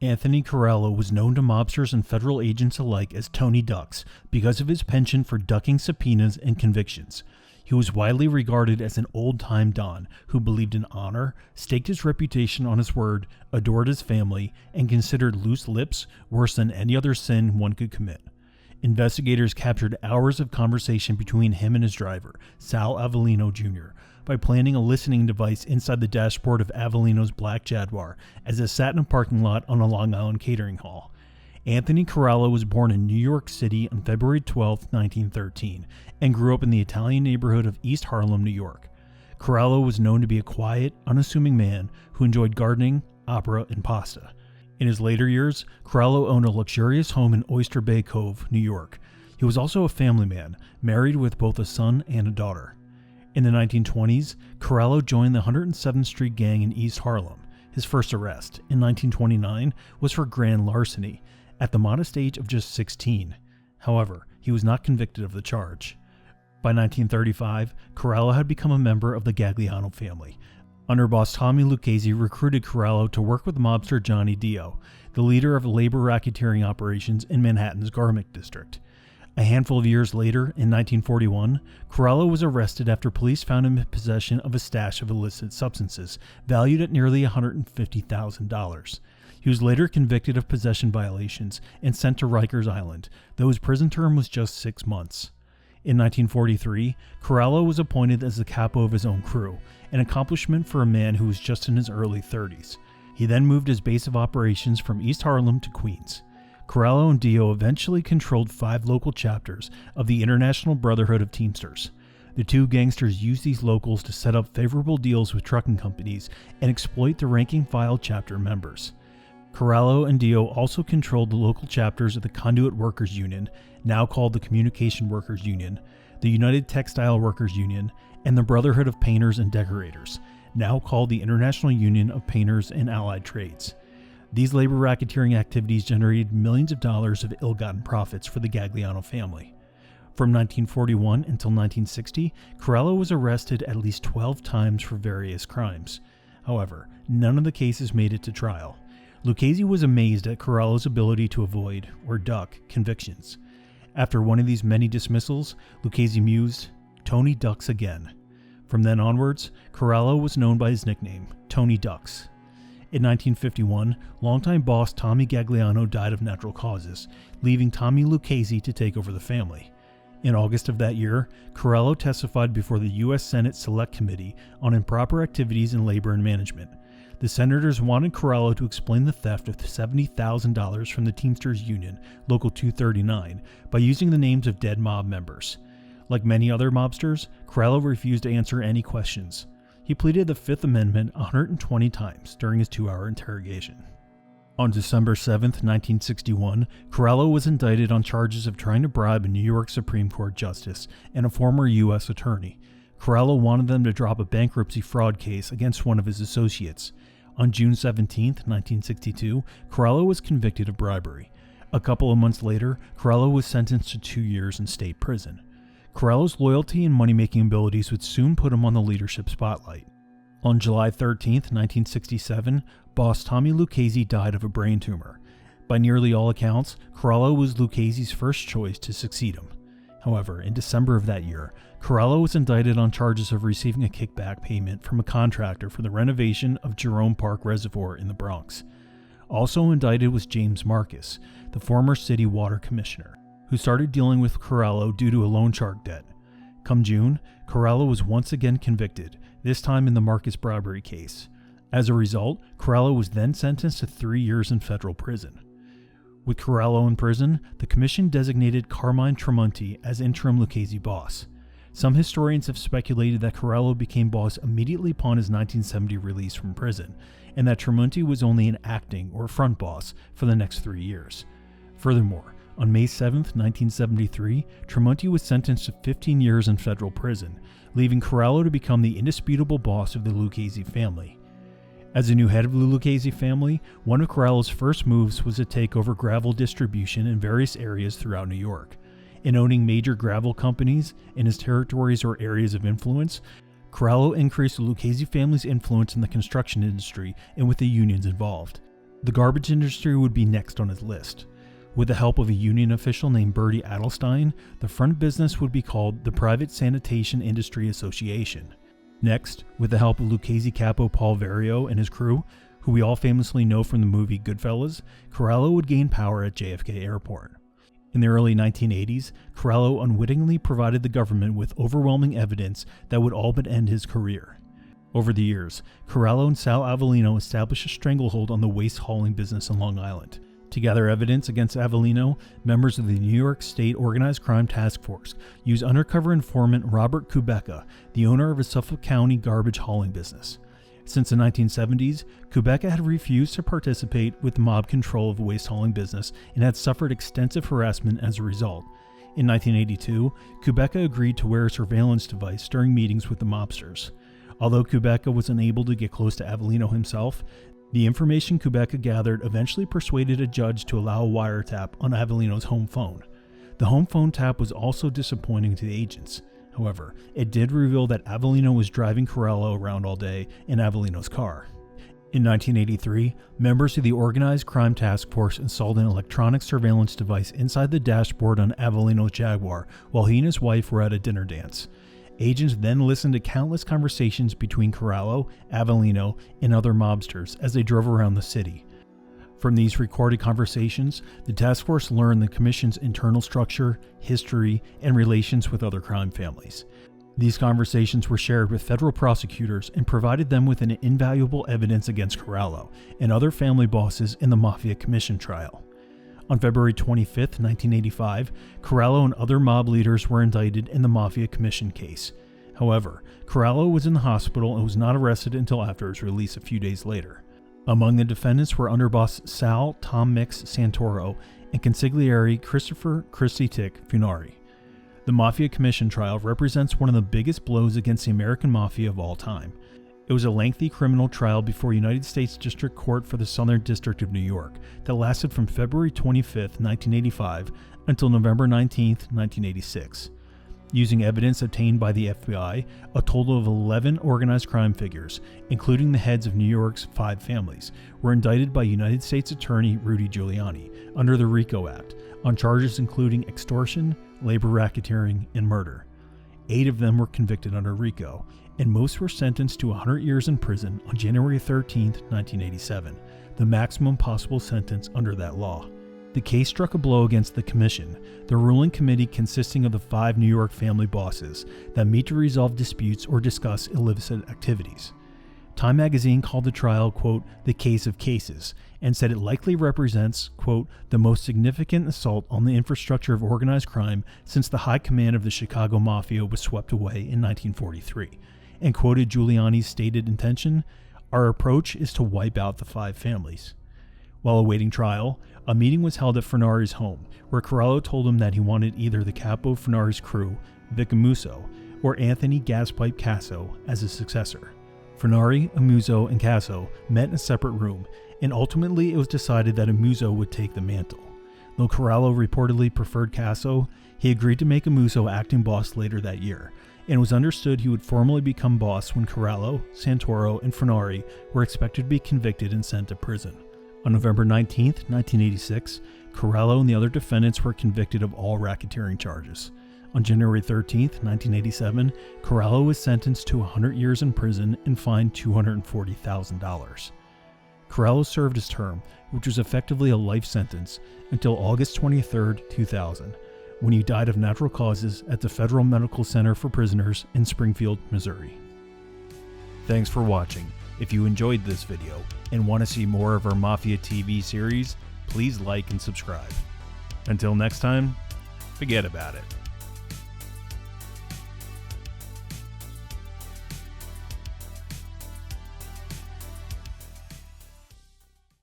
Anthony Corallo was known to mobsters and federal agents alike as Tony Ducks because of his penchant for ducking subpoenas and convictions. He was widely regarded as an old-time Don who believed in honor, staked his reputation on his word, adored his family, and considered loose lips worse than any other sin one could commit. Investigators captured hours of conversation between him and his driver, Sal Avellino Jr., by planting a listening device inside the dashboard of Avellino's black Jaguar as it sat in a parking lot on a Long Island catering hall. Anthony Corallo was born in New York City on February 12, 1913, and grew up in the Italian neighborhood of East Harlem, New York. Corallo was known to be a quiet, unassuming man who enjoyed gardening, opera, and pasta. In his later years, Corallo owned a luxurious home in Oyster Bay Cove, New York. He was also a family man, married with both a son and a daughter. In the 1920s, Corallo joined the 107th Street Gang in East Harlem. His first arrest, in 1929, was for grand larceny, at the modest age of just 16. However, he was not convicted of the charge. By 1935, Corallo had become a member of the Gagliano family. Underboss Tommy Lucchese recruited Corallo to work with mobster Johnny Dio, the leader of labor racketeering operations in Manhattan's Garment District. A handful of years later, in 1941, Corallo was arrested after police found him in possession of a stash of illicit substances, valued at nearly $150,000. He was later convicted of possession violations and sent to Rikers Island, though his prison term was just 6 months. In 1943, Corallo was appointed as the capo of his own crew, an accomplishment for a man who was just in his early 30s. He then moved his base of operations from East Harlem to Queens. Corallo and Dio eventually controlled 5 local chapters of the International Brotherhood of Teamsters. The two gangsters used these locals to set up favorable deals with trucking companies and exploit the rank-and-file chapter members. Corallo and Dio also controlled the local chapters of the Conduit Workers Union, now called the Communication Workers Union, the United Textile Workers Union, and the Brotherhood of Painters and Decorators, now called the International Union of Painters and Allied Trades. These labor racketeering activities generated millions of dollars of ill-gotten profits for the Gagliano family. From 1941 until 1960, Corallo was arrested at least 12 times for various crimes. However, none of the cases made it to trial. Lucchese was amazed at Corallo's ability to avoid, or duck, convictions. After one of these many dismissals, Lucchese mused, "Tony ducks again." From then onwards, Corallo was known by his nickname, Tony Ducks. In 1951, longtime boss Tommy Gagliano died of natural causes, leaving Tommy Lucchese to take over the family. In August of that year, Corallo testified before the U.S. Senate Select Committee on improper activities in labor and management. The senators wanted Corallo to explain the theft of $70,000 from the Teamsters Union, Local 239, by using the names of dead mob members. Like many other mobsters, Corallo refused to answer any questions. He pleaded the Fifth Amendment 120 times during his 2-hour interrogation. On December 7, 1961, Corallo was indicted on charges of trying to bribe a New York Supreme Court justice and a former U.S. attorney. Corallo wanted them to drop a bankruptcy fraud case against one of his associates. On June 17, 1962, Corallo was convicted of bribery. A couple of months later, Corallo was sentenced to 2 years in state prison. Corallo's loyalty and money-making abilities would soon put him on the leadership spotlight. On July 13, 1967, boss Tommy Lucchese died of a brain tumor. By nearly all accounts, Corallo was Lucchese's first choice to succeed him. However, in December of that year, Corallo was indicted on charges of receiving a kickback payment from a contractor for the renovation of Jerome Park Reservoir in the Bronx. Also indicted was James Marcus, the former city water commissioner, who started dealing with Corallo due to a loan shark debt. Come June, Corallo was once again convicted, this time in the Marcus bribery case. As a result, Corallo was then sentenced to 3 years in federal prison. With Corallo in prison, the commission designated Carmine Tremonti as interim Lucchese boss. Some historians have speculated that Corallo became boss immediately upon his 1970 release from prison, and that Tremonti was only an acting or front boss for the next 3 years. Furthermore, on May 7, 1973, Tremonti was sentenced to 15 years in federal prison, leaving Corallo to become the indisputable boss of the Lucchese family. As the new head of the Lucchese family, one of Corallo's first moves was to take over gravel distribution in various areas throughout New York. In owning major gravel companies in his territories or areas of influence, Corallo increased the Lucchese family's influence in the construction industry and with the unions involved. The garbage industry would be next on his list. With the help of a union official named Bertie Adelstein, the front business would be called the Private Sanitation Industry Association. Next, with the help of Lucchese capo Paul Vario and his crew, who we all famously know from the movie Goodfellas, Corallo would gain power at JFK Airport. In the early 1980s, Corallo unwittingly provided the government with overwhelming evidence that would all but end his career. Over the years, Corallo and Sal Avellino established a stranglehold on the waste hauling business on Long Island. To gather evidence against Avellino, members of the New York State Organized Crime Task Force used undercover informant Robert Kubecka, the owner of a Suffolk County garbage hauling business. Since the 1970s, Kubecka had refused to participate with mob control of the waste hauling business and had suffered extensive harassment as a result. In 1982, Kubecka agreed to wear a surveillance device during meetings with the mobsters. Although Kubecka was unable to get close to Avellino himself, the information Kubecka gathered eventually persuaded a judge to allow a wiretap on Avellino's home phone. The home phone tap was also disappointing to the agents. However, it did reveal that Avellino was driving Corallo around all day in Avellino's car. In 1983, members of the Organized Crime Task Force installed an electronic surveillance device inside the dashboard on Avellino's Jaguar while he and his wife were at a dinner dance. Agents then listened to countless conversations between Corallo, Avellino, and other mobsters as they drove around the city. From these recorded conversations, the task force learned the commission's internal structure, history, and relations with other crime families. These conversations were shared with federal prosecutors and provided them with an invaluable evidence against Corallo and other family bosses in the Mafia Commission trial. On February 25, 1985, Corallo and other mob leaders were indicted in the Mafia Commission case. However, Corallo was in the hospital and was not arrested until after his release a few days later. Among the defendants were underboss Sal Tom Mix Santoro and consigliere Christopher Christy Tick Funari. The Mafia Commission trial represents one of the biggest blows against the American Mafia of all time. It was a lengthy criminal trial before United States District Court for the Southern District of New York that lasted from February 25, 1985 until November 19, 1986. Using evidence obtained by the FBI, a total of 11 organized crime figures, including the heads of New York's 5 families, were indicted by United States Attorney Rudy Giuliani under the RICO Act on charges including extortion, labor racketeering, and murder. 8 of them were convicted under RICO, and most were sentenced to 100 years in prison on January 13, 1987, the maximum possible sentence under that law. The case struck a blow against the commission, the ruling committee consisting of the 5 New York family bosses that meet to resolve disputes or discuss illicit activities. Time magazine called the trial, quote, the case of cases, and said it likely represents, quote, the most significant assault on the infrastructure of organized crime since the high command of the Chicago Mafia was swept away in 1943, and quoted Giuliani's stated intention, our approach is to wipe out the 5 families. While awaiting trial, a meeting was held at Funari's home, where Corallo told him that he wanted either the capo of Funari's crew, Vic Amuso, or Anthony Gaspipe Casso as his successor. Funari, Amuso, and Casso met in a separate room, and ultimately it was decided that Amuso would take the mantle. Though Corallo reportedly preferred Casso, he agreed to make Amuso acting boss later that year, and it was understood he would formally become boss when Corallo, Santoro, and Funari were expected to be convicted and sent to prison. On November 19, 1986, Corallo and the other defendants were convicted of all racketeering charges. On January 13, 1987, Corallo was sentenced to 100 years in prison and fined $240,000. Corallo served his term, which was effectively a life sentence, until August 23, 2000, when he died of natural causes at the Federal Medical Center for Prisoners in Springfield, Missouri. Thanks for watching. If you enjoyed this video and want to see more of our Mafia TV series, please like and subscribe. Until next time, forget about it.